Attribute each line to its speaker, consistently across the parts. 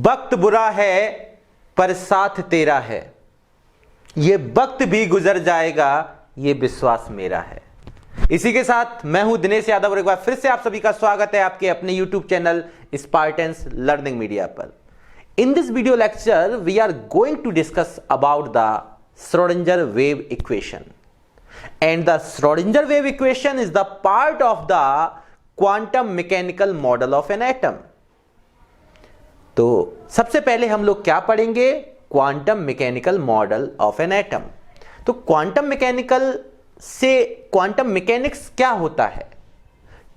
Speaker 1: वक्त बुरा है पर साथ तेरा है, ये वक्त भी गुजर जाएगा, ये विश्वास मेरा है। इसी के साथ मैं हूं दिनेश यादव और एक बार फिर से आप सभी का स्वागत है आपके अपने YouTube channel Spartans learning media पर। In this video lecture we are going to discuss about the Schrodinger wave equation and the Schrodinger wave equation is the part of the quantum mechanical model of an atom। तो सबसे पहले हम लोग क्या पढ़ेंगे? Quantum mechanical model of an atom. तो quantum mechanical से quantum mechanics क्या होता है?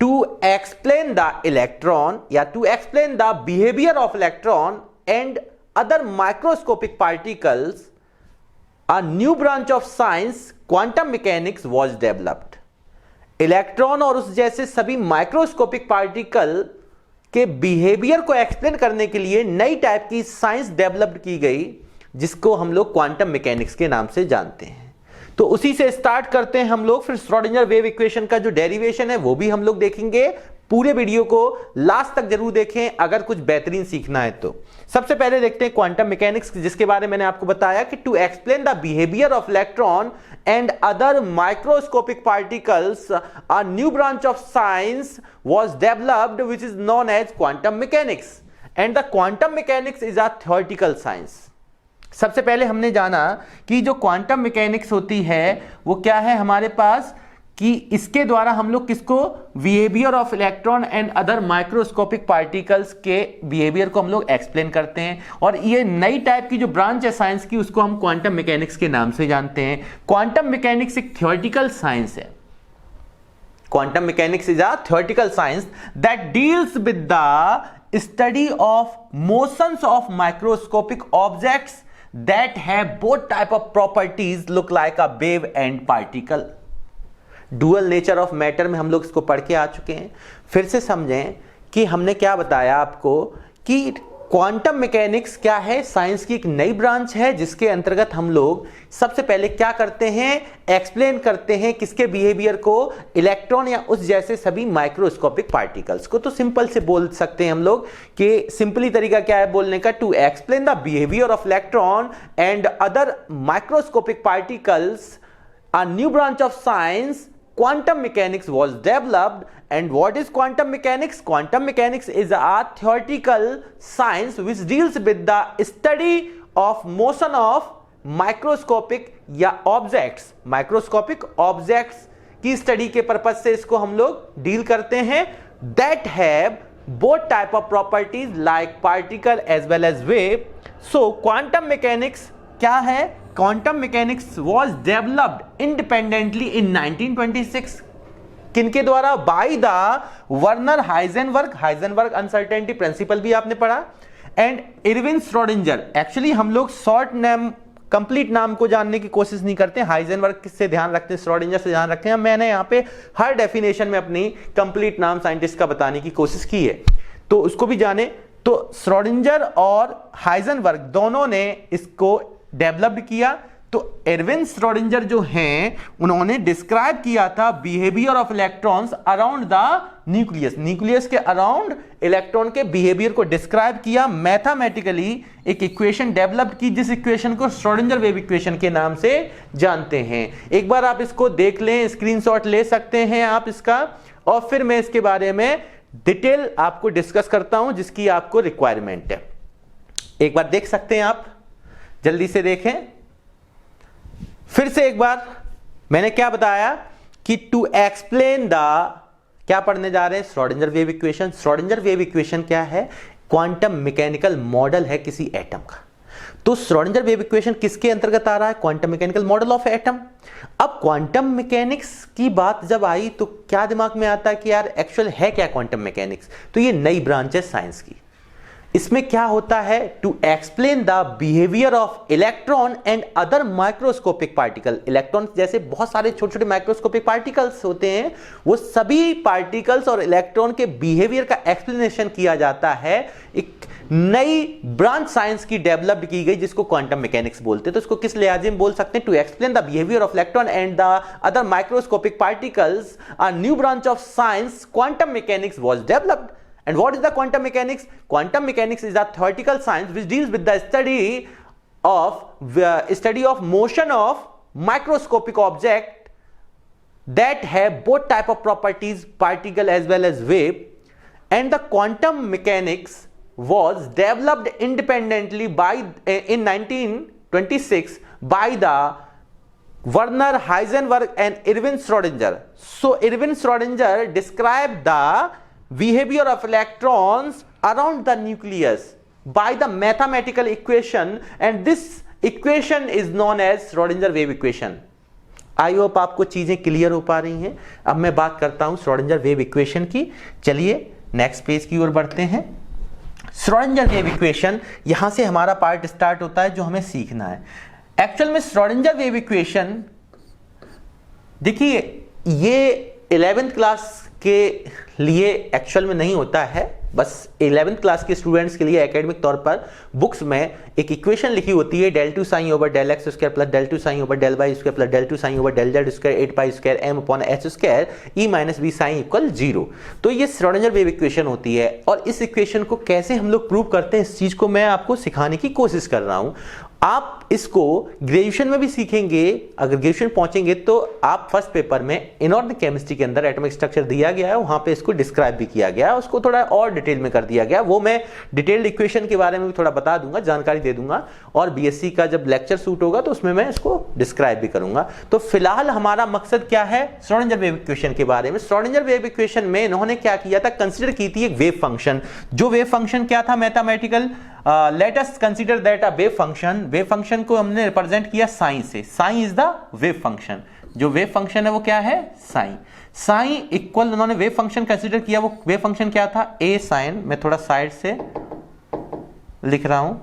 Speaker 1: टू एक्सप्लेन द इलेक्ट्रॉन या to explain the behaviour of electron and other microscopic particles a new branch of science quantum mechanics was developed। Electron और उस जैसे सभी माइक्रोस्कोपिक पार्टिकल के बिहेवियर को एक्सप्लेन करने के लिए नई टाइप की साइंस डेवलप की गई, जिसको हम लोग क्वांटम मैकेनिक्स के नाम से जानते हैं। तो उसी से स्टार्ट करते हैं हम लोग। फिर श्रोडिंगर वेव इक्वेशन का जो डेरिवेशन है वो भी हम लोग देखेंगे। पूरे वीडियो को लास्ट तक जरूर देखें अगर कुछ बेहतरीन सीखना है तो। सबसे पहले देखते हैं क्वांटम मैकेनिक्स, जिसके बारे में मैंने आपको बताया कि to explain the behaviour of electron and other microscopic particles a new branch of science was developed which is known as quantum mechanics and the quantum mechanics is a theoretical science. सबसे पहले हमने जाना कि जो quantum mechanics होती है वो क्या है हमारे पास, कि इसके द्वारा हम लोग किसको, behaviour of electron and other microscopic particles के बिहेवियर को हम लोग एक्सप्लेन करते हैं। और ये नई टाइप की जो ब्रांच है साइंस की, उसको हम क्वांटम मैकेनिक्स के नाम से जानते हैं। क्वांटम मैकेनिक्स एक थ्योरेटिकल साइंस है। Quantum mechanics is a theoretical science that deals with the study of motions of microscopic objects that have both type of properties look like a wave and particle। Dual nature of matter में हम लोग इसको पढ़ के आ चुके हैं। फिर से समझें कि हमने क्या बताया आपको कि क्वांटम मैकेनिक्स क्या है, साइंस की एक नई ब्रांच है जिसके अंतर्गत हम लोग सबसे पहले क्या करते हैं, एक्सप्लेन करते हैं किसके बिहेवियर को, इलेक्ट्रॉन या उस जैसे सभी माइक्रोस्कोपिक पार्टिकल्स को। तो सिंपल से बोल सकते हैं हम लोग कि सिंपली तरीका क्या है बोलने का, to explain the behaviour of electron and other microscopic particles a new branch of science quantum mechanics was developed। and what is quantum mechanics? Quantum mechanics is a theoretical science which deals with the study of motion of microscopic या objects। microscopic objects की study के purpose से इसको हम लोग deal करते हैं, that have both type of properties like particle as well as wave। so quantum mechanics क्या है? Quantum mechanics was developed independently in 1926। किनके द्वारा? By the Werner Heisenberg. Heisenberg uncertainty principle भी आपने पढ़ा। And Irwin Schrodinger. एक्चुअली हम लोग short name complete नाम को जानने की कोशिश नहीं करते, हाइजेनबर्ग से ध्यान रखते हैं, श्रोडिंगर से ध्यान रखते हैं। मैंने यहाँ पे हर डेफिनेशन में अपनी कंप्लीट नाम साइंटिस्ट का बताने की कोशिश की है, तो उसको भी जाने। तो श्रोडिंगर और हाइजेनबर्ग दोनों ने इसको डेवलप किया। तो एरविन श्रोडिंगर जो हैं उन्होंने डिस्क्राइब किया था behaviour of electrons around the nucleus. Nucleus के अराउंड इलेक्ट्रॉन के बिहेवियर को डिस्क्राइब किया, मैथमेटिकली एक इक्वेशन डेवलप की, जिस इक्वेशन को श्रोडिंगर वेव इक्वेशन के नाम से जानते हैं। एक बार आप इसको देख लें, स्क्रीनशॉट ले सकते हैं आप इसका, और फिर मैं इसके बारे में डिटेल आपको डिस्कस करता हूं जिसकी आपको रिक्वायरमेंट है। एक बार देख सकते हैं आप, जल्दी से देखें। फिर से एक बार मैंने क्या बताया कि टू एक्सप्लेन द, क्या पढ़ने जा रहे हैं? Schrodinger wave equation. Schrodinger wave equation क्या है? क्वांटम मैकेनिकल मॉडल है किसी एटम का। तो श्रोडिंगर वेव इक्वेशन किसके अंतर्गत आ रहा है? Quantum mechanical model of atom. अब क्वांटम मैकेनिक्स की बात जब आई तो क्या दिमाग में आता है कि यार एक्चुअल है क्या क्वांटम मैकेनिक्स? तो ये नई ब्रांच है साइंस की। इसमें क्या होता है? To explain the behaviour of electron and other microscopic particle. Electron जैसे बहुत सारे छोटे छोटे माइक्रोस्कोपिक पार्टिकल्स होते हैं, वो सभी पार्टिकल्स और इलेक्ट्रॉन के बिहेवियर का एक्सप्लेनेशन किया जाता है। एक नई ब्रांच साइंस की डेवलप की गई जिसको क्वांटम मैकेनिक्स बोलते हैं। तो इसको किस लिहाज में बोल सकते हैं? To explain the behaviour of electron and the other microscopic particles, a new branch of science quantum mechanics was developed. And what is the quantum mechanics? Quantum mechanics is a theoretical science which deals with the study of motion of microscopic object that have both type of properties, particle as well as wave. And the quantum mechanics was developed independently in 1926 by the Werner Heisenberg and Erwin Schrödinger. So Erwin Schrödinger described the behavior of electrons around the nucleus by the mathematical equation, and this equation is known as Schrödinger wave equation. I hope आपको चीजें clear हो पा रही हैं। अब मैं बात करता हूं श्रोडिंगर वेव इक्वेशन की। चलिए नेक्स्ट पेज की ओर बढ़ते हैं। श्रोडिंगर वेव इक्वेशन, यहां से हमारा पार्ट स्टार्ट होता है जो हमें सीखना है। एक्चुअल में श्रोडिंगर वेव इक्वेशन, देखिए ये 11th क्लास के लिए एक्चुअल में नहीं होता है, बस 11th क्लास के स्टूडेंट्स के लिए एकेडमिक तौर पर बुक्स में एक इक्वेशन लिखी होती है del 2 sin over del x square plus del 2 sin over del y square plus del 2 sin over del z square 8 pi square m upon h square e minus B sign equal 0। तो ये Schrodinger wave equation होती है, और इस equation को कैसे हम लोग प्रूव करते हैं, इस चीज को मैं आपको सिखाने की कोशिश कर रहा हूं। आप इसको ग्रेजुएशन में भी सीखेंगे। अगर ग्रेजुएशन पहुंचेंगे तो आप फर्स्ट पेपर में इनऑर्गेनिक केमिस्ट्री के अंदर एटॉमिक स्ट्रक्चर दिया गया है, वहां पे इसको डिस्क्राइब भी किया गया है, उसको थोड़ा और डिटेल में कर दिया गया। वो मैं डिटेल्ड इक्वेशन के बारे में भी थोड़ा बता दूंगा, जानकारी दे दूंगा, और बीएससी का जब लेक्चर शूट होगा तो उसमें मैं इसको डिस्क्राइब भी करूंगा। तो फिलहाल हमारा मकसद क्या है श्रोडिंगर वेव इक्वेशन के बारे में। श्रोडिंगर वेव इक्वेशन में इन्होंने क्या किया था, कंसीडर की थी एक वेव फंक्शन। जो वेव फंक्शन क्या था, mathematical, let us consider that a wave function. Wave function को हमने रिप्रेजेंट किया साइन से। Sine is the wave function. जो वेव फंक्शन है वो क्या है, साइन। साइन इक्वल, उन्होंने वेव फंक्शन कंसीडर किया, वो वेव फंक्शन क्या था, ए साइन। मैं थोड़ा साइड से लिख रहा हूं,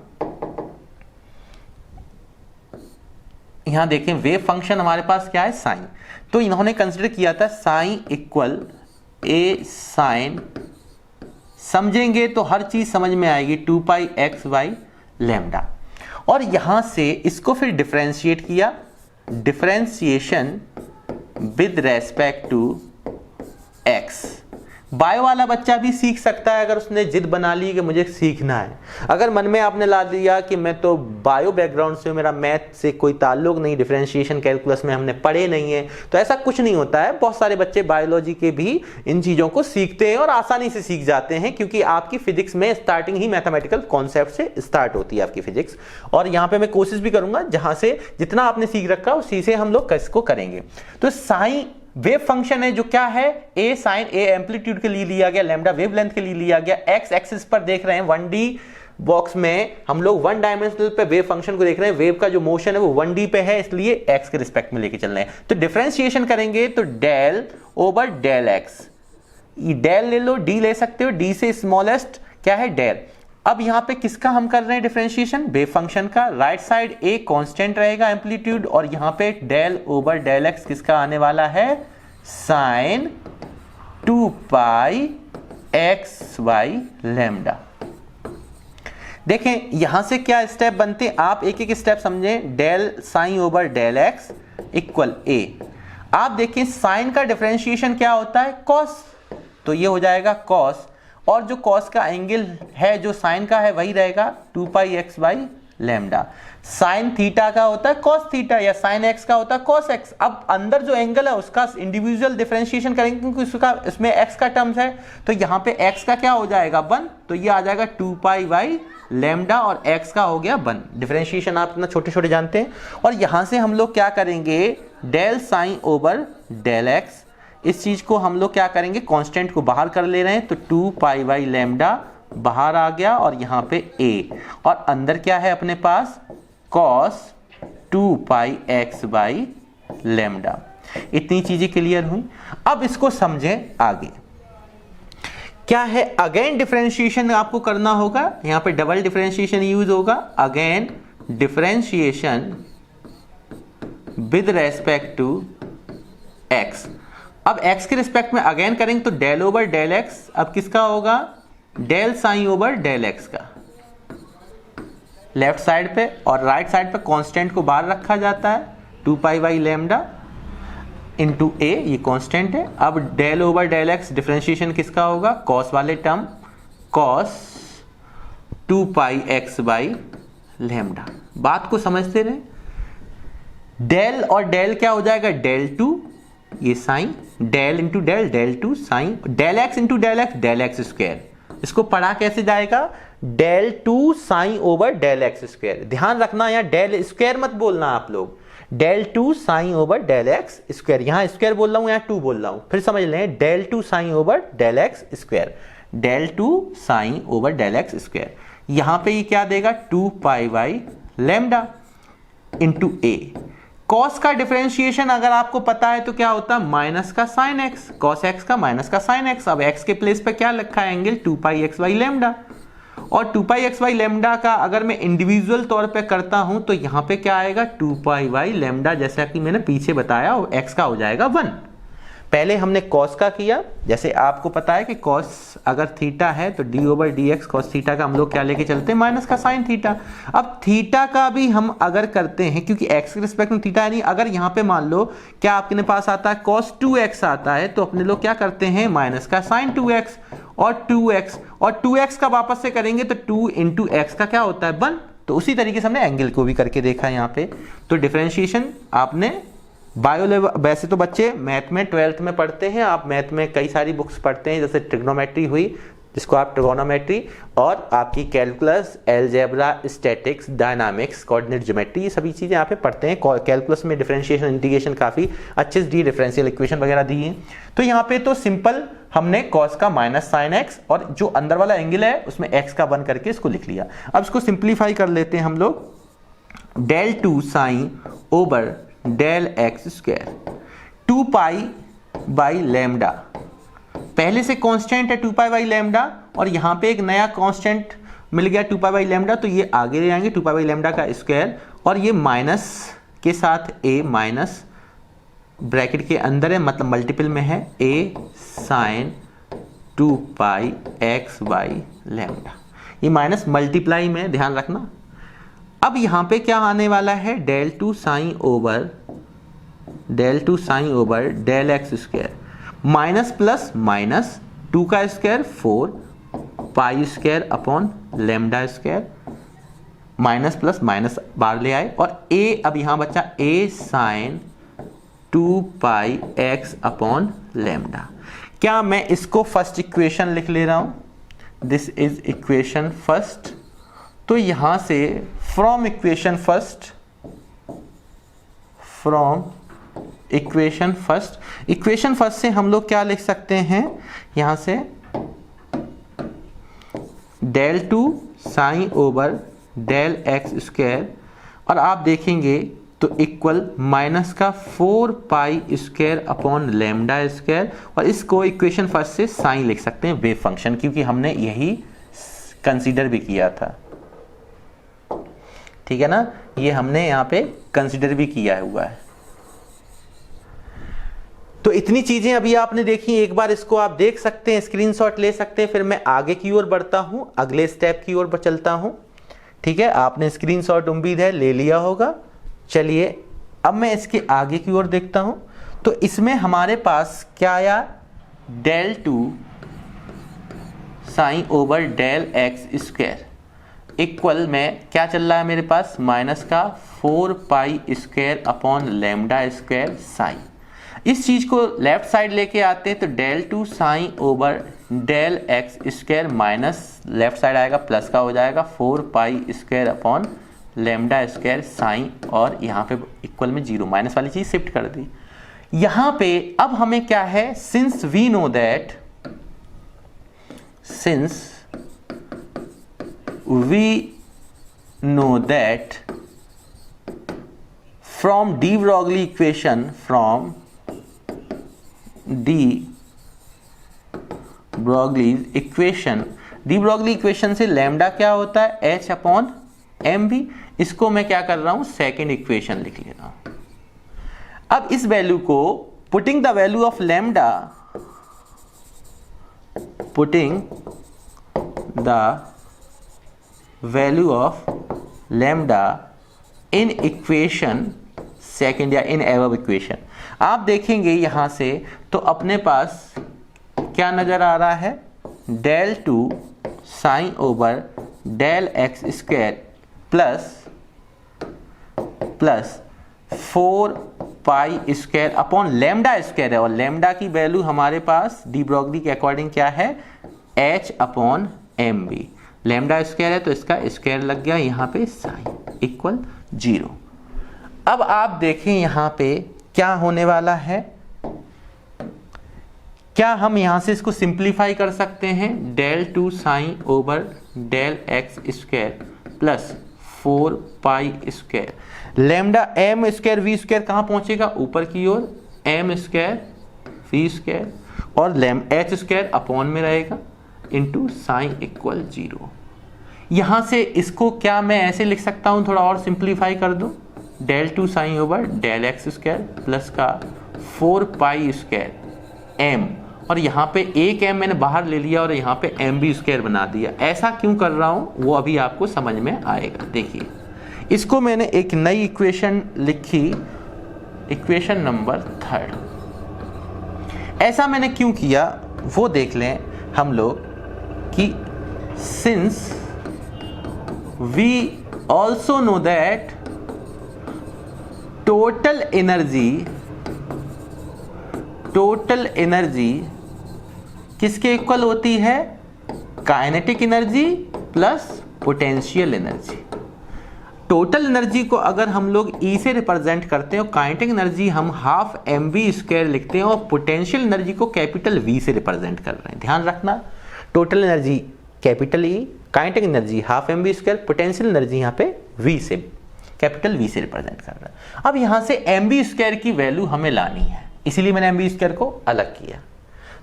Speaker 1: यहां देखें वेव फंक्शन हमारे पास क्या है, साइन। तो इन्होंने कंसीडर किया था साइन इक्वल ए साइन। समझेंगे तो हर चीज समझ में आएगी, 2 पाई एक्स वाई लैम्डा। और यहां से इसको फिर डिफरेंशिएट किया, differentiation with respect to x. Bio वाला बच्चा भी सीख सकता है अगर उसने जिद बना ली कि मुझे सीखना है। अगर मन में आपने ला दिया कि मैं तो बायो बैकग्राउंड से, मेरा मैथ से कोई ताल्लुक नहीं, डिफरेंशिएशन कैलकुलस में हमने पढ़े नहीं है, तो ऐसा कुछ नहीं होता है। बहुत सारे बच्चे बायोलॉजी के भी इन चीजों को सीखते हैं और आसानी से सीख जाते हैं, क्योंकि आपकी फिजिक्स में स्टार्टिंग ही मैथमेटिकल कॉन्सेप्ट से स्टार्ट होती है आपकी फिजिक्स। और यहां पर मैं कोशिश भी करूंगा जहां से जितना आपने सीख रखा उसी से हम लोग इसको करेंगे। तो साइन वेव फंक्शन है जो क्या है, ए साइन, ए एम्पलीट्यूड के लिए लिया गया, लैम्डा वेव लेंथ के लिए लिया गया। एक्स एक्सिस पर देख रहे हैं 1D बॉक्स में हम लोग 1 डायमेंशनल पे वेव फंक्शन को देख रहे हैं। वेव का जो मोशन है वो 1D पे है, इसलिए एक्स के रिस्पेक्ट में लेके चल रहे हैं। तो डिफरेंशिएशन करेंगे तो del over del x, del ले लो, डी ले सकते हो, डी से स्मॉलेस्ट क्या है, डेल। अब यहां पे किसका हम कर रहे हैं डिफरेंशिएशन, वेव फंक्शन का। राइट साइड ए कांस्टेंट रहेगा एम्पलीट्यूड, और यहां पे डेल ओवर डेल एक्स किसका आने वाला है, sign 2 pi x Y lambda. देखें यहां से क्या स्टेप बनते हैं, आप एक एक स्टेप समझें। Del sine over del x equal A. आप देखें साइन का डिफरेंशिएशन क्या होता है, कॉस, तो ये हो जाएगा कॉस, और जो कॉस का एंगल है जो साइन का है वही रहेगा 2 pi x by lambda. Sine theta का होता है कॉस थीटा, या साइन एक्स का होता है कॉस एक्स। अब अंदर जो एंगल है उसका इंडिविजुअल डिफरेंशिएशन करेंगे, क्योंकि उसका इसमें एक्स का टर्म्स है, तो यहां पे एक्स का क्या हो जाएगा 1, तो ये आ जाएगा 2 पाई बाई लैम्डा, और एक्स का हो गया 1। डिफरेंशिएशन आप इतना छोटे छोटे जानते हैं। और यहां से हम लोग क्या करेंगे, del sine over del x, इस चीज को हम लोग क्या करेंगे, कांस्टेंट को बाहर कर ले रहे हैं, तो 2 पाई बाई लैम्डा बाहर आ गया, और यहां पे a, और अंदर क्या है अपने पास, cos 2 pi x by lambda. इतनी चीजें क्लियर हुई। अब इसको समझें आगे क्या है। अगेन डिफरेंशिएशन आपको करना होगा, यहां पे डबल डिफरेंशिएशन यूज होगा। Again differentiation with respect to x। अब x के रिस्पेक्ट में अगेन करेंगे तो डेल ओवर डेल x, अब किसका होगा, del sine over del x का लेफ्ट साइड पे, और राइट साइड पे कांस्टेंट को बाहर रखा जाता है, 2 pi by lambda into a, ये कांस्टेंट है। अब del over del x differentiation किसका होगा, कॉस वाले term, cos 2 pi x by lambda. बात को समझते रहे। डेल और डेल क्या हो जाएगा, डेल टू, ये sine, del into del, del two sine, del x into del x square. इसको पढ़ा कैसे जाएगा, del two sign over del x square. ध्यान रखना यहाँ डेल स्क्वायर मत बोलना आप लोग, del two sign over del x square. यहां स्क्वायर बोल रहा हूं, यहां टू बोल रहा हूं, फिर समझ लें, del two sign over del x square, del two sign over del x square. यहां पे ये क्या देगा, 2 pi by lambda into a. Cos का डिफरेंशिएशन अगर आपको पता है तो क्या होता है, माइनस का साइन एक्स, कॉस एक्स का माइनस का साइन एक्स। अब एक्स के प्लेस पे क्या लिखा है, angle 2 pi x by lambda. और 2 पाई एक्स बाई लैम्डा का अगर मैं इंडिविजुअल तौर पे करता हूं तो यहां पे क्या आएगा, 2 पाई बाई लैम्डा, जैसा कि मैंने पीछे बताया, और एक्स का हो जाएगा 1। पहले हमने कॉस का किया, जैसे आपको पता है कि कॉस अगर थीटा है तो D over D x, cos theta का हम लोग क्या लेके चलते हैं, माइनस का साइन थीटा। अब थीटा का भी हम अगर करते हैं, क्योंकि एक्स के रिस्पेक्ट में थीटा है नहीं, अगर यहाँ पे मान लो क्या आपके पास आता है, कॉस 2x आता है, तो अपने लोग क्या करते हैं, माइनस का साइन 2x और 2x, और 2x का वापस से करेंगे तो 2 इंटू एक्स का क्या होता है, 1। तो उसी तरीके से हमने एंगल को भी करके देखा है यहाँ पे। तो डिफरेंशिएशन आपने बायो लेवल, वैसे तो बच्चे मैथ में 12th में पढ़ते हैं, आप मैथ में कई सारी बुक्स पढ़ते हैं, जैसे ट्रिग्नोमेट्री हुई जिसको आप ट्रिगोनोमेट्री, और आपकी calculus, algebra, statics, dynamics, coordinate geometry, ये सभी चीजें यहाँ पे पढ़ते हैं। कैलकुलस में डिफरेंशिएशन, इंटीग्रेशन काफी अच्छे से दी, डिफरेंशियल इक्वेशन वगैरह दी है। तो यहाँ पे तो सिंपल हमने कॉस का माइनस साइन एक्स और जो अंदर वाला एंगल है उसमें एक्स का 1 करके इसको लिख लिया। अब इसको सिंप्लीफाई कर लेते हैं हम लोग, del two sign over del x square, 2 pi by lambda, पहले से कांस्टेंट है 2 पाई बाई लैम्डा, और यहां पे एक नया कांस्टेंट मिल गया 2 पाई बाई लैम्डा, तो ये आगे ले जाएंगे 2 पाई बाई लैम्डा का स्क्वायर, और ये माइनस के साथ ए, माइनस ब्रैकेट के अंदर है, मतलब मल्टीपल में है, A sine 2 pi x by lambda. ये माइनस मल्टीप्लाई में, ध्यान रखना। अब यहां पे क्या आने वाला है, del two sign over del x square, minus plus minus 2 का square 4 pi square upon lambda square, minus plus minus बाहर ले आए, और ए अब यहां बचा ए sine 2 pi x upon lambda. क्या मैं इसको फर्स्ट इक्वेशन लिख ले रहा हूं, दिस इज इक्वेशन फर्स्ट। तो यहां से फ्रॉम इक्वेशन फर्स्ट से हम लोग क्या लिख सकते हैं, यहां से del two sign over del x square, और आप देखेंगे तो इक्वल माइनस का 4 pi square upon lambda square, और इसको इक्वेशन फर्स्ट से साइन लिख सकते हैं वेव फंक्शन, क्योंकि हमने यही कंसीडर भी किया था, ठीक है ना, ये हमने यहां पे कंसीडर भी किया हुआ है। तो इतनी चीजें अभी आपने देखी, एक बार इसको आप देख सकते हैं, स्क्रीनशॉट ले सकते हैं, फिर मैं आगे की ओर बढ़ता हूं, अगले स्टेप की ओर चलता हूं, ठीक है। आपने स्क्रीनशॉट उम्मीद है ले लिया होगा। चलिए अब मैं इसके आगे की ओर देखता हूं। तो इसमें हमारे पास क्या आया, del two sign over del x square equal में क्या चल रहा है मेरे पास, माइनस का 4 pi square upon lambda square sine. इस चीज को लेफ्ट साइड लेके आते हैं तो del two sign over del x square minus left side आएगा प्लस का हो जाएगा 4 pi square upon lambda square sine, और यहाँ पे इक्वल में 0, माइनस वाली चीज शिफ्ट कर दी। यहाँ पे अब हमें क्या है, since we know that from de Broglie equation से लैम्डा क्या होता है, h अपॉन एम भी। इसको मैं क्या कर रहा हूं, सेकेंड इक्वेशन लिख ले रहा हूं। अब इस वैल्यू को putting the value of lambda, putting the value of lambda in equation second या इन एबव इक्वेशन, आप देखेंगे यहां से तो अपने पास क्या नजर आ रहा है, del two sign over del x square plus 4 pi square upon lambda square है, और लेमडा की वैल्यू हमारे पास डी ब्रोगली के अकॉर्डिंग क्या है, h upon m b. Lambda square है तो इसका स्क्वायर लग गया यहाँ पे साइन इक्वल 0। अब आप देखें यहाँ पे क्या होने वाला है, क्या हम यहां से इसको सिंप्लीफाई कर सकते हैं, del 2 sign over del x square plus 4 pi square, lambda m square v square कहां पहुंचेगा, ऊपर की ओर, एम स्क्वायर वी स्क्वायर और लेम एच स्क्वायर अपॉन में रहेगा इंटू साइन इक्वल 0। यहां से इसको क्या मैं ऐसे लिख सकता हूं, थोड़ा और सिंप्लीफाई कर दूं, del 2 sign over del x square plus का 4 पाई स्क्वायर एम, और यहाँ पे एक एम मैंने बाहर ले लिया और यहाँ पे एम बी स्क्वायर बना दिया। ऐसा क्यों कर रहा हूँ वो अभी आपको समझ में आएगा। देखिए इसको मैंने एक नई इक्वेशन लिखी, इक्वेशन नंबर 3। ऐसा मैंने क्यों किया वो देख लें हम लोग कि since we also know that total energy किसके इक्वल होती है, kinetic energy plus potential energy. Total energy को अगर हम लोग E से रिप्रेजेंट करते हैं और काइनेटिक एनर्जी हम हाफ एम बी स्क्वायर लिखते हैं, और पोटेंशियल एनर्जी को कैपिटल V से रिप्रेजेंट कर रहे हैं। ध्यान रखना, total energy capital E, kinetic energy half m B square, potential energy यहाँ पे V से, कैपिटल V से रिप्रेजेंट कर रहा है। अब यहाँ से एम बी स्क्वायर की वैल्यू हमें लानी है, इसीलिए मैंने एम बी स्क्वायर को अलग किया।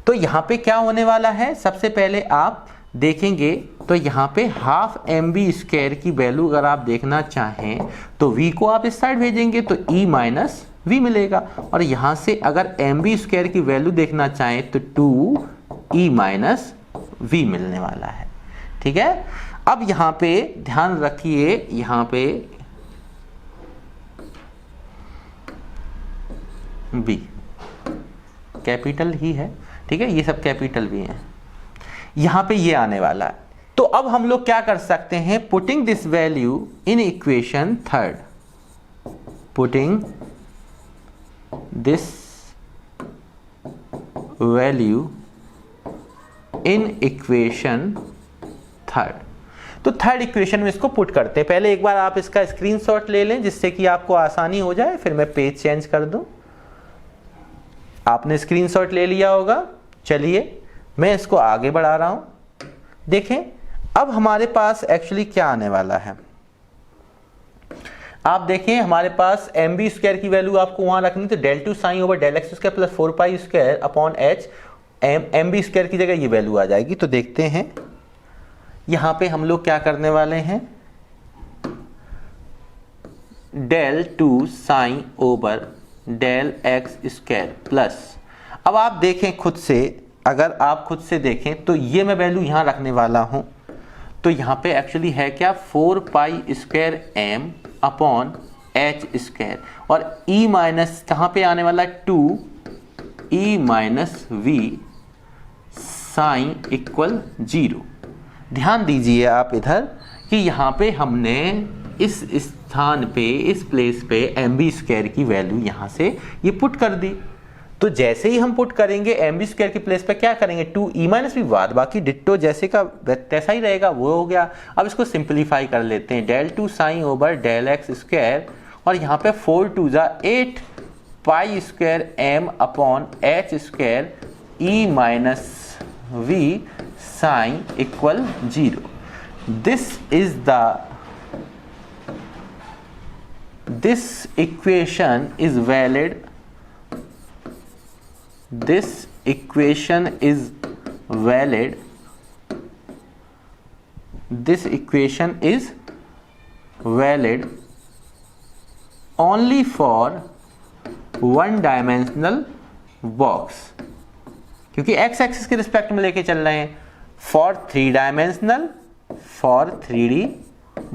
Speaker 1: तो यहाँ पे क्या होने वाला है, सबसे पहले आप देखेंगे तो यहाँ पे हाफ एम बी स्क्वायर की वैल्यू अगर आप देखना चाहें तो v को आप इस साइड भेजेंगे तो e माइनस वी मिलेगा, और यहाँ से अगर एम बी स्क्वायर की वैल्यू देखना चाहें तो 2e माइनस वी मिलने वाला है। ठीक है, अब यहाँ पे ध्यान रखिए, यहाँ पे b कैपिटल ही है, ठीक है, ये सब कैपिटल भी हैं, यहां पे ये आने वाला है। तो अब हम लोग क्या कर सकते हैं, putting this value in equation 3, putting this value in equation 3। तो थर्ड इक्वेशन में इसको पुट करते हैं। पहले एक बार आप इसका स्क्रीनशॉट ले लें जिससे कि आपको आसानी हो जाए, फिर मैं पेज चेंज कर दूं। आपने स्क्रीनशॉट ले लिया होगा, चलिए मैं इसको आगे बढ़ा रहा हूं। देखें अब हमारे पास एक्चुअली क्या आने वाला है, आप देखें हमारे पास एम बी स्क्वायर की वैल्यू आपको वहां रखनी, तो del 2 sign over del x square plus 4 pi square upon h, m B square की जगह ये वैल्यू आ जाएगी। तो देखते हैं यहां पे हम लोग क्या करने वाले हैं, del 2 sign over del x square plus, अब आप देखें खुद से, अगर आप खुद से देखें तो ये मैं वैल्यू यहां रखने वाला हूं, तो यहां पे एक्चुअली है क्या, 4 pi square M upon H square, और e माइनस कहां पे आने वाला, 2e minus v psi equal 0। ध्यान दीजिए आप इधर कि यहाँ पे हमने इस स्थान पे, इस प्लेस पे एम बी स्क्वायर की वैल्यू यहाँ से ये पुट कर दी। तो जैसे ही हम पुट करेंगे एम बी स्क्वायर की प्लेस पे क्या करेंगे, 2e माइनस वी, बाद बाकी डिट्टो जैसे का तैसा ही रहेगा, वो हो गया। अब इसको सिंप्लीफाई कर लेते हैं, del 2 sign over del x square, और यहाँ पे 4 2 जा 8 pi square M upon H square e minus v psi equal 0। this equation is valid, this equation is valid, this equation is valid only for one dimensional box, क्योंकि x axis के respect में लेके चल रहे हैं, for 3 dimensional, for 3D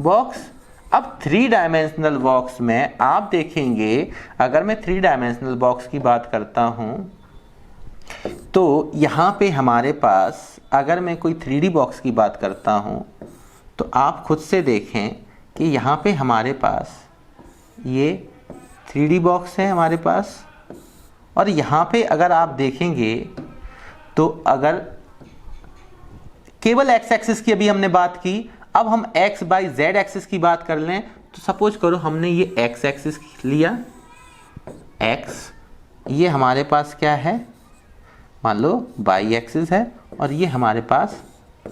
Speaker 1: box. अब 3 dimensional box में आप देखेंगे, अगर मैं 3 डायमेंशनल बॉक्स की बात करता हूं तो यहाँ पे हमारे पास अगर मैं कोई 3D बॉक्स की बात करता हूँ तो आप खुद से देखें कि यहाँ पे हमारे पास ये 3D बॉक्स है हमारे पास, और यहाँ पे अगर आप देखेंगे तो अगर केवल एक्स एक्सिस की अभी हमने बात की, अब हम एक्स बाई जेड एक्सिस की बात कर लें तो सपोज करो हमने ये एक्स एक्सिस लिया, एक्स ये हमारे पास क्या है, मान लो बाई एक्सिस है, और ये हमारे पास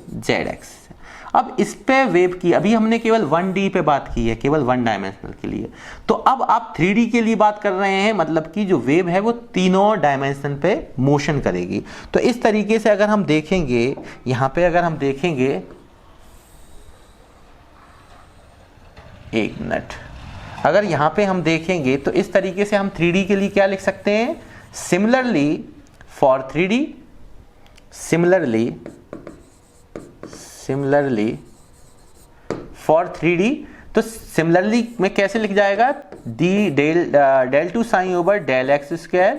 Speaker 1: जेड एक्सिस है। अब इस पे वेव की अभी हमने केवल 1D पे बात की है, केवल 1 डायमेंशनल के लिए। तो अब आप 3D के लिए बात कर रहे हैं, मतलब कि जो वेव है वो तीनों डायमेंशन पे मोशन करेगी। तो इस तरीके से अगर हम देखेंगे, यहां पे अगर हम देखेंगे, एक मिनट, अगर यहां पे हम देखेंगे तो इस तरीके से हम 3D के लिए क्या लिख सकते हैं, similarly for 3D, similarly for 3D, तो सिमिलरली में कैसे लिख जाएगा, d del two sign over del x square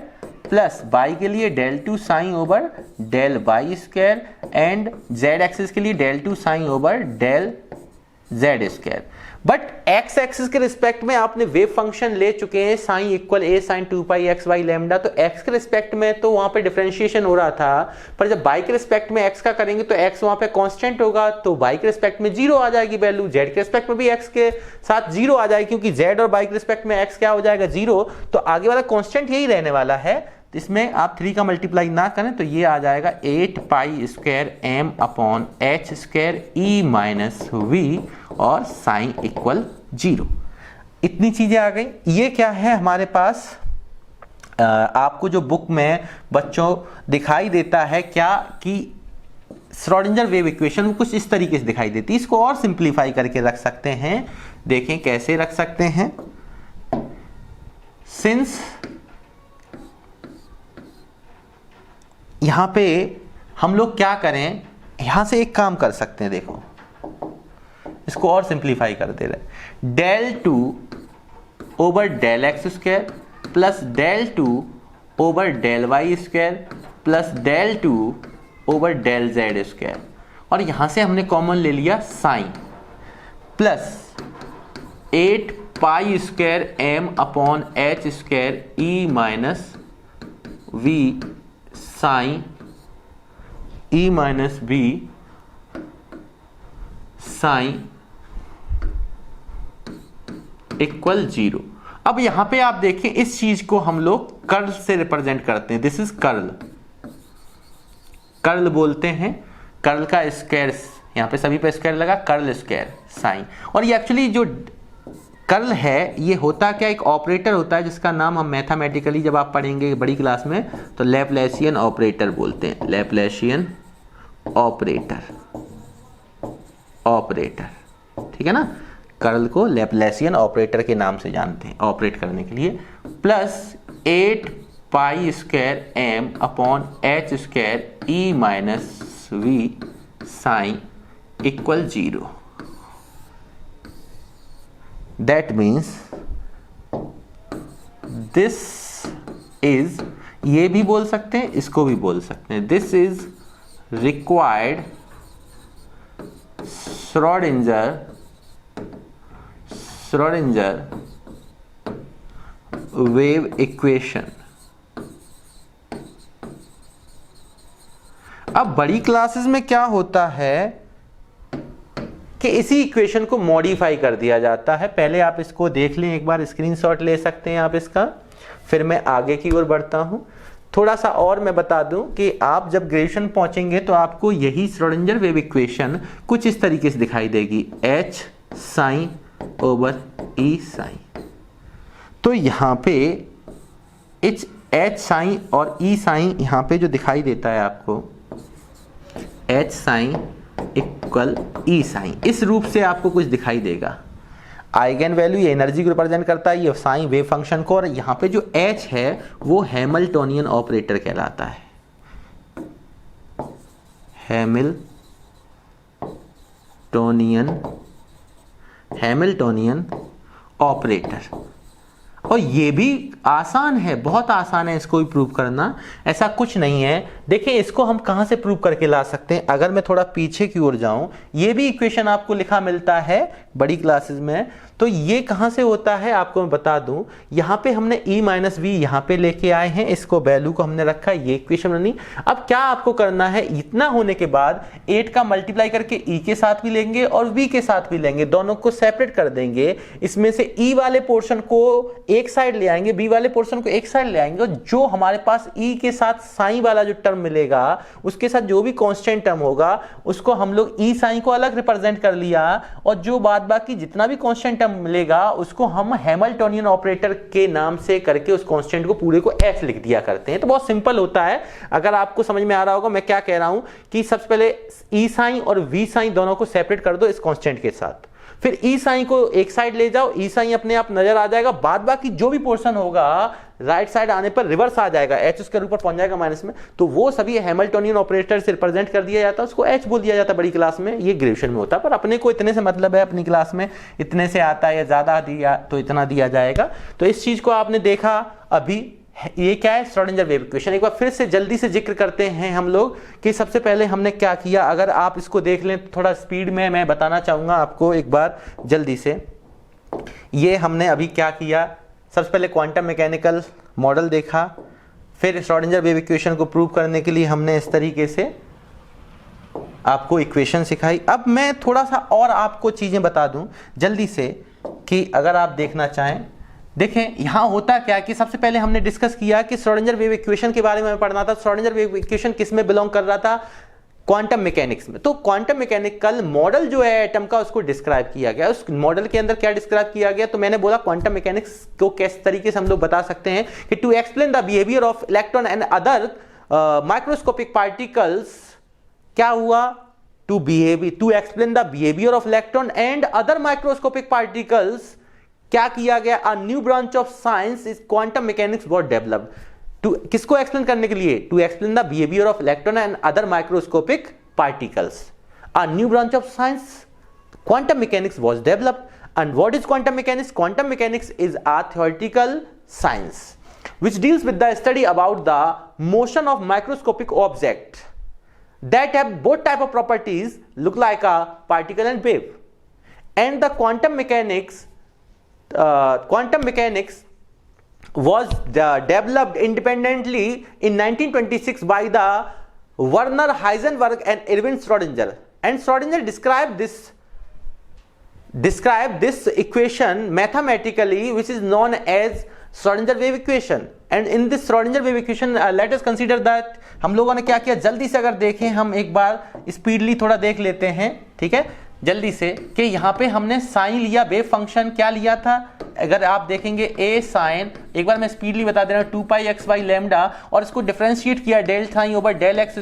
Speaker 1: plus y के लिए del two sign over del y square and z axis के लिए del two sign over del z square. But x axis के respect में आपने wave function ले चुके हैं psi equal A sine 2 pi x by lambda, तो x के रिस्पेक्ट में तो वहां पे डिफरेंशिएशन हो रहा था, पर जब बाई के रिस्पेक्ट में एक्स का करेंगे तो एक्स वहां पे कांस्टेंट होगा, तो बाई के रिस्पेक्ट में 0 आ जाएगी वैल्यू, जेड के रिस्पेक्ट में भी एक्स के साथ 0 आ जाएगी, क्योंकि जेड और बाई के रिस्पेक्ट में एक्स क्या हो जाएगा, 0। तो आगे वाला कांस्टेंट यही रहने वाला है। इसमें आप 3 का मल्टीप्लाई ना करें तो ये आ जाएगा 8 pi square M upon H square ई माइनस वी और साइन इक्वल 0। इतनी चीजें आ गई। ये क्या है हमारे पास, आपको जो बुक में बच्चों दिखाई देता है क्या कि श्रोडिंगर वेव इक्वेशन कुछ इस तरीके से दिखाई देती है। इसको और सिंप्लीफाई करके रख सकते हैं, देखें कैसे रख सकते हैं। सिंस यहां पे हम लोग क्या करें, यहां से एक काम कर सकते हैं, देखो इसको और सिंप्लीफाई कर दे रहे, del two over del x square plus del two over del y square plus del two over del z square, और यहां से हमने कॉमन ले लिया psi, plus 8 pi square M upon H square ई minus v psi e minus B sign equal 0। अब यहां पे आप देखें इस चीज को हम लोग कर्ल से रिप्रेजेंट करते हैं, दिस इज कर्ल, कर्ल बोलते हैं, कर्ल का स्क्वायर, यहां पे सभी पे स्क्वायर लगा, कर्ल स्क्वायर साइन। और ये एक्चुअली जो कर्ल है ये होता क्या, एक ऑपरेटर होता है जिसका नाम हम मैथमेटिकली जब आप पढ़ेंगे बड़ी क्लास में तो लैप्लासियन ऑपरेटर बोलते हैं, लैप्लासियन ऑपरेटर, ठीक है ना। कर्ल को लैप्लासियन ऑपरेटर के नाम से जानते हैं, ऑपरेट करने के लिए। Plus 8 pi square M upon H square E minus v psi equal 0। That means this is, ये भी बोल सकते हैं, इसको भी बोल सकते हैं, this is required Schrodinger wave equation। अब बड़ी क्लासेस में क्या होता है कि इसी इक्वेशन को मॉडिफाई कर दिया जाता है। पहले आप इसको देख लें, एक बार स्क्रीनशॉट ले सकते हैं आप इसका, फिर मैं आगे की ओर बढ़ता हूं। थोड़ा सा और मैं बता दूं कि आप जब ग्रेजुएशन पहुंचेंगे तो आपको यही श्रोडिंगर वेव इक्वेशन कुछ इस तरीके से दिखाई देगी, एच साइन ओवर ई साइन। तो यहाँ पे एच साइन और ई साइन यहाँ पे जो दिखाई देता है आपको, एच साइन इक्वल ई साइन, इस रूप से आपको कुछ दिखाई देगा। आइगन वैल्यू ये एनर्जी को रिप्रेजेंट करता है, ये साइन वेव फंक्शन को, और यहाँ पे जो एच है वो हैमिल्टोनियन ऑपरेटर कहलाता है, हैमिल्टोनियन ऑपरेटर। और ये भी आसान है, बहुत आसान है इसको भी प्रूव करना, ऐसा कुछ नहीं है। देखिए इसको हम कहां से प्रूव करके ला सकते हैं, अगर मैं थोड़ा पीछे की ओर जाऊं, ये भी इक्वेशन आपको लिखा मिलता है बड़ी क्लासेस में। तो ये कहां से होता है आपको मैं बता दूं, यहां पे हमने e माइनस वी यहां पे लेके आए हैं, इसको वैल्यू को हमने रखा, ये इक्वेशन बनी। अब क्या आपको करना है, इतना होने के बाद 8 का मल्टीप्लाई करके e के साथ भी लेंगे और v के साथ भी लेंगे, दोनों को सेपरेट कर देंगे। इसमें से e वाले पोर्शन को एक साइड ले आएंगे, b वाले पोर्शन को एक साइड ले आएंगे, और जो हमारे पास e के साथ साइन वाला जो टर्म मिलेगा उसके साथ जो भी कांस्टेंट टर्म होगा उसको हम लोग e साइन को अलग रिप्रेजेंट कर लिया, और जो बाद बाकी जितना भी कांस्टेंट टर्म मिलेगा उसको हम हैमिल्टोनियन ऑपरेटर के नाम से करके उस कांस्टेंट को पूरे को f लिख दिया करते हैं। तो बहुत सिंपल होता है। अगर आपको समझ में आ रहा होगा मैं क्या कह रहा हूं कि सबसे पहले e साइन और v साइन दोनों को सेपरेट कर दो इस कांस्टेंट के साथ, फिर ई साइन को एक साइड ले जाओ, ई साइन अपने आप नजर आ जाएगा, बाद बाकी जो भी पोर्शन होगा राइट साइड आने पर रिवर्स आ जाएगा, एच उसके ऊपर पहुंच जाएगा माइनस में, तो वो सभी हैमिल्टोनियन ऑपरेटर से रिप्रेजेंट कर दिया जाता है, उसको एच बोल दिया जाता है बड़ी क्लास में, ये ग्रेजुएशन में होता है। पर अपने को इतने से मतलब है, अपनी क्लास में इतने से आता है या ज्यादा दिया तो इतना दिया जाएगा। तो इस चीज को आपने देखा अभी, ये क्या है, श्रोडिंगर वेव इक्वेशन। एक बार फिर से जल्दी से जिक्र करते हैं हम लोग कि सबसे पहले हमने क्या किया, अगर आप इसको देख लें तो थोड़ा स्पीड में मैं बताना चाहूंगा आपको एक बार जल्दी से। ये हमने अभी क्या किया, सबसे पहले क्वांटम मैकेनिकल मॉडल देखा, फिर श्रोडिंगर वेव इक्वेशन को प्रूव करने के लिए हमने इस तरीके से आपको इक्वेशन सिखाई। अब मैं थोड़ा सा और आपको चीजें बता दूं जल्दी से कि अगर आप देखना चाहें, देखें यहां होता क्या कि सबसे पहले हमने डिस्कस किया कि श्रोडिंगर वेव इक्वेशन के बारे में पढ़ना था। श्रोडिंगर वेव इक्वेशन किस में बिलोंग कर रहा था, क्वांटम मैकेनिक्स में। तो क्वांटम मैकेनिकल मॉडल जो है एटम का उसको डिस्क्राइब किया गया। उस मॉडल के अंदर क्या डिस्क्राइब किया गया, तो मैंने बोला क्वांटम मैकेनिक्स को किस तरीके से हम लोग बता सकते हैं कि to explain the behaviour of electron and other microscopic particles, क्या हुआ, to explain the behaviour of electron and other microscopic particles, क्या किया गया, a new branch of science is quantum mechanics was developed. To किसको explain करने के लिए, to explain the behaviour of electron and other microscopic particles, a new branch of science quantum mechanics was developed. And what is quantum mechanics, quantum mechanics is a theoretical science which deals with the study about the motion of microscopic object that have both type of properties, look like a particle and wave. And the quantum mechanics was developed independently in 1926 by the Werner Heisenberg and Erwin Schrödinger. And Schrödinger described this equation mathematically, which is known as Schrödinger wave equation. And in this Schrödinger wave equation, let us consider that हम लोगों ने क्या किया, जल्दी से अगर देखें हम एक बार स्पीडली थोड़ा देख लेते हैं, ठीक है, जल्दी से, कि यहाँ पे हमने साइन लिया, वेव फंक्शन क्या लिया था, अगर आप देखेंगे ए साइन, एक बार मैं स्पीडली बता दे रहा हूँ, 2 x बाई लैम्डा, और इसको डिफरेंशिएट किया del sine over del x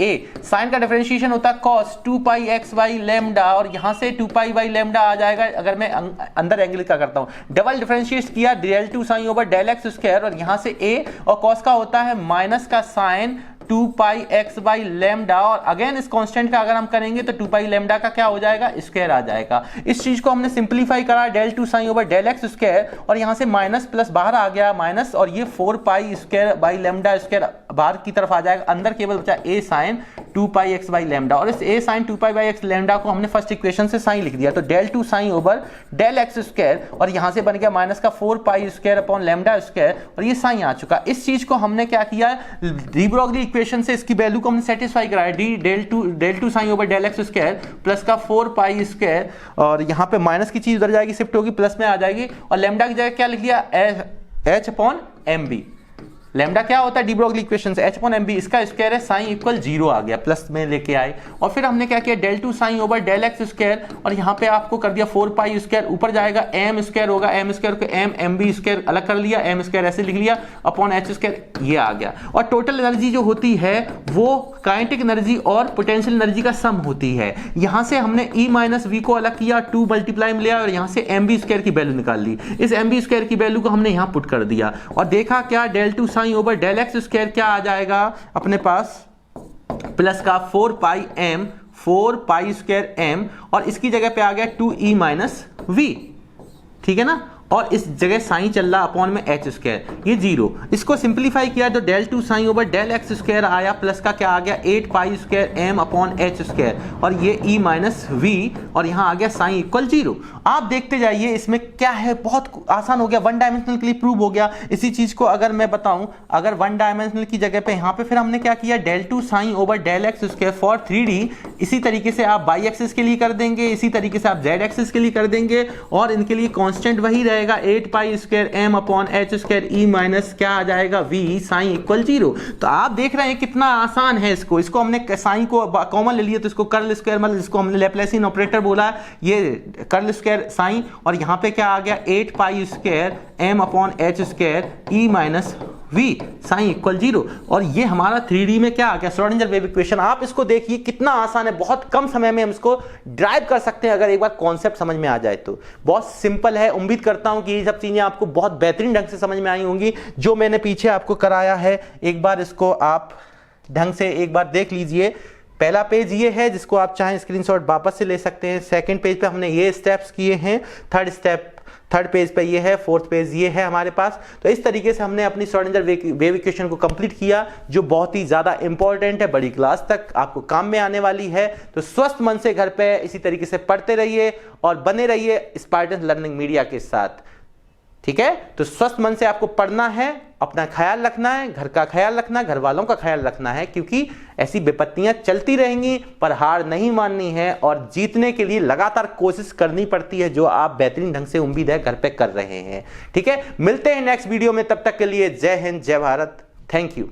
Speaker 1: A, sine का डिफरेंशिएशन होता है कॉस 2 x बाई लैम्डा, और यहाँ से 2 पाई बाई लैम्डा आ जाएगा, अगर मैं अंदर एंगल का करता हूँ, डबल डिफरेंशिएट किया del 2 sign over del x square, और यहाँ से ए और कॉस का होता है माइनस का साइन 2 x बाई लैम्डा, और अगेन इस कांस्टेंट का अगर हम करेंगे तो 2 लैम्डा का क्या हो जाएगा, स्क्वायर आ जाएगा। इस चीज को हमने सिंपलीफाई करा del 2 sign over del x square, और यहां से माइनस प्लस बाहर आ गया माइनस, और ये 4 pi square by lambda square बाहर की तरफ आ जाएगा, अंदर केवल बचा ए साइन 2 x बाई लैम्डा, और इस A sine 2 by x lambda को हमने फर्स्ट इक्वेशन से साइन लिख दिया, तो del 2 sign over del x square, और यहां से बन गया माइनस का 4 pi square upon lambda square, और ये साइन आ चुका। इस चीज को हमने क्या किया, डी ब्रोगली इक्वेशन से इसकी वैल्यू को हमने सेटिस्फाई कराया, d del 2 sign over del x square plus का 4 पाई स्क्वायर, और यहां पे माइनस की चीज उधर जाएगी, शिफ्ट होगी, प्लस में आ जाएगी, और लैम्डा की जगह क्या लिख दिया, h upon m v. Lambda क्या होता है डी ब्रोगली इक्वेशन से, एच अपॉन एम बी, इसका स्क्वायर है, साइन इक्वल 0 आ गया, प्लस में लेके आए, और फिर हमने क्या किया, del 2 sign over del x square, और यहाँ पे आपको कर दिया 4 पाई स्क्वायर, ऊपर जाएगा एम स्क्वायर होगा, एम स्क्वायर को एम बी स्क्वायर अलग कर लिया, एम स्क्वायर ऐसे लिख लिया अपॉन एच स्क्वायर, ये आ गया। और टोटल एनर्जी जो होती है वो काइनेटिक एनर्जी और पोटेंशियल एनर्जी का सम होती है। यहां से हमने ई माइनस वी को अलग किया, 2 मल्टीप्लाई में लिया, और यहां से एम बी स्क्वायर की वैल्यू निकाल ली, इस एम बी स्क्वायर की वैल्यू को हमने यहां पुट कर दिया, और देखा क्या, del 2 sign over del x square क्या आ जाएगा अपने पास, प्लस का 4 पाई स्क्वायर एम, और इसकी जगह पे आ गया 2e माइनस वी, ठीक है ना, और इस जगह साइन चल रहा अपॉन में एच स्क्वायर, ये 0। इसको सिंप्लीफाई किया तो del 2 sign over del x square आया, प्लस का क्या आ गया 8 pi square M upon H square, और ये ई माइनस वी, और यहाँ आ गया साइन इक्वल 0। आप देखते जाइए इसमें क्या है, बहुत आसान हो गया, वन डायमेंशनल के लिए प्रूव हो गया। इसी चीज को अगर मैं बताऊं, अगर वन डायमेंशनल की जगह पे यहाँ पे फिर हमने क्या किया, del 2 sign over del x square for 3D, इसी तरीके से आप बाई एक्सिस के लिए कर देंगे, इसी तरीके से आप जेड एक्सिस के लिए कर देंगे, और इनके लिए कांस्टेंट वही रहेगा 8 pi square M upon H square ई माइनस क्या आ जाएगा वी साइन इक्वल 0। तो आप देख रहे हैं कितना आसान है। इसको हमने साइन को कॉमन ले लिया तो इसको कर्ल स्क्वायर, मतलब जिसको हमने लैप्लासियन ऑपरेटर बोला, ये कर्ल स्क्वायर साइन, और यहाँ पे क्या आ गया 8 pi square M upon H square ई माइनस v साइन इक्वल 0, और ये हमारा 3D में क्या आ गया, श्रोडिंगर वेव इक्वेशन। आप इसको देखिए कितना आसान है, बहुत कम समय में हम इसको ड्राइव कर सकते हैं अगर एक बार कॉन्सेप्ट समझ में आ जाए तो। बहुत सिंपल है। उम्मीद करता हूं कि ये सब चीजें आपको बहुत बेहतरीन ढंग से समझ में आई होंगी। जो मैंने पीछे आपको कराया है, एक बार इसको आप ढंग से एक बार देख लीजिए। पहला पेज ये है जिसको आप चाहें स्क्रीनशॉट वापस से ले सकते हैं। सेकंड पेज पे हमने ये स्टेप्स किए हैं, थर्ड पेज पे ये है, फोर्थ पेज ये है हमारे पास। तो इस तरीके से हमने अपनी श्रोडिंगर वेव इक्वेशन को कंप्लीट किया, जो बहुत ही ज्यादा इंपॉर्टेंट है, बड़ी क्लास तक आपको काम में आने वाली है। तो स्वस्थ मन से घर पे इसी तरीके से पढ़ते रहिए और बने रहिए स्पार्टन लर्निंग मीडिया के साथ, ठीक है। तो स्वस्थ मन से आपको पढ़ना है, अपना ख्याल रखना है, घर का ख्याल रखना है, घर वालों का ख्याल रखना है, क्योंकि ऐसी विपत्तियां चलती रहेंगी, पर हार नहीं माननी है और जीतने के लिए लगातार कोशिश करनी पड़ती है, जो आप बेहतरीन ढंग से उम्मीद है घर पे कर रहे हैं, ठीक है। मिलते हैं नेक्स्ट वीडियो में, तब तक के लिए जय हिंद, जय भारत, थैंक यू।